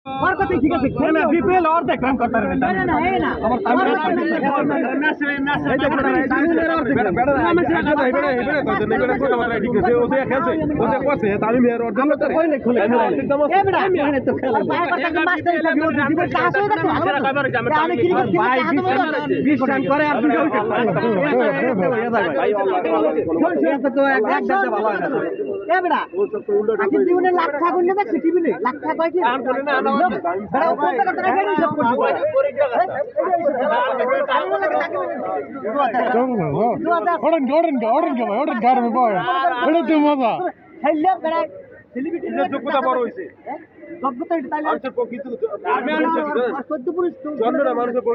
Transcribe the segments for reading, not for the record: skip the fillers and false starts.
और कतई ठीक আছে খেলা বিপিএল और দেখ রান করতে পারে না না এই না আমার তামিল লাখ টাকা নিয়ে দেখছি টিভিতে লাখ টাকা কয় কি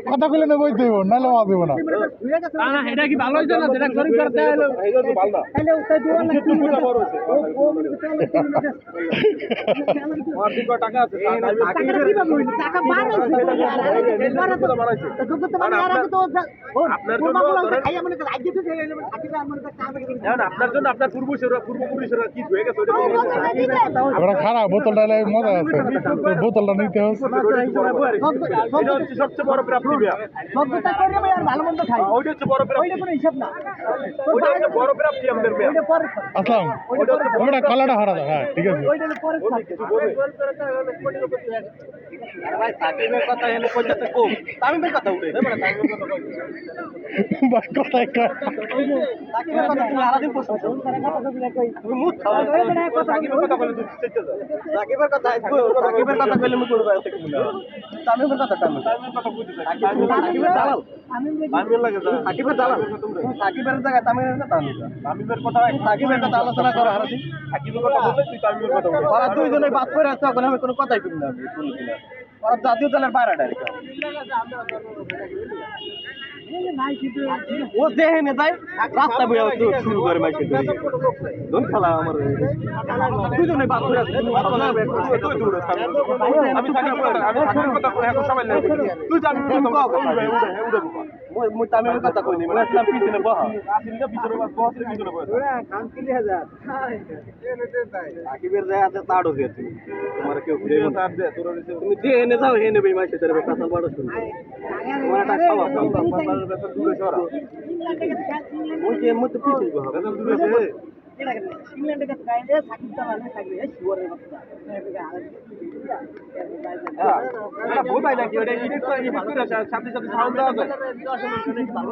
কথা কইলে না বই দেব নাহলে ওয়া দেব না না এটা কি ভালো হইছে না যেটা শরীর করতে হলো এইটা তো ভালো না তাহলে ওই দুয়া না কি বড় হইছে আর দিক টাকা আছে টাকা কি পাবো টাকা বাড়াইছে তো তো মানে আর তো আপনার জন্য খাই মনে করে আজ দিতে হইলো থাকিলে মনে করে কাম করে না আপনার জন্য আপনার পূর্বপুরুষরা কি হয়ে গেছে ওটা খারাপ বোতলটা মজা আছে বোতলটা নিতে হবে এটা হচ্ছে সবচেয়ে বড় প্রাপ্তি সভ্যতা করে ভাই আর ভালো মন্দ খাই ওইটা হচ্ছে বড় প্রাপ্তি ওইটা কোনো হিসাব না ওইটা হচ্ছে বড় প্রাপ্তি আমাদের মেয়ে ওইটা পরে আসলাম ওটা কলাটা হারা দাও হ্যাঁ ঠিক আছে ওইটা পরে ভাই সাকিবের কথা এনে কইতে কম তামিমের কথা উঠে না মানে তামিমের কথা কই ভাই কথাই কর সাকিবের কথা তুমি আলাদিন প্রশ্ন তুমি মুখ খাও সাকিবের কথা বলে তুই চেষ্টা যা সাকিবের কথা কইলে মুখ করবে তামিমের কথা বুঝি সাকিবের দালাল তামিমের লাগে সাকিবের দালাল সাকিবের জায়গা তামিমের কথা তামিমের কথা সাকিবের কথা আলোচনা করো হারাদি সাকিবের কথা বললে তুই তামিমের কথা বল ওরা দুইজনে বাদ করে আছে এখন আমি কোনো কথাই কই না ওরা জাতীয় দলের বাইরে ডাইরেক্ট ও দেখে নে তাই রাস্তা বইয়া শুরু করে মাইছে দোন খেলা আমার দুইজনে বাদ করে আছে আমি সাকিবের কথা এখন সবাই লাগে তুই জানি মই তামিমের কথা কইনি মানে আসলাম পিছনে বহা আসিলটা পিছনে পিছনে বহা ওরা কাম কিলি হাজার সাকিবের জায়গাতে তাড়ো দিয়েছে তোমার কেউ ঘুরে তাড় দে তোর তুমি যে এনে যাও এনে বেই মাইছে তোর কথা বড় শুন তোমার একটা খাওয়া বাবার কাছে দূরে সরা ওই যে মত পিছনে বহা কাছে দূরে আছে ইংল্যান্ডের কাছে গাইলে সাকিব তো ভালো থাকবে শুয়ারের কথা হ্যাঁ এটা বোঝাই নাকি ওটা এডিট করে সাথে সাথে সাউন্ড দেওয়া যায়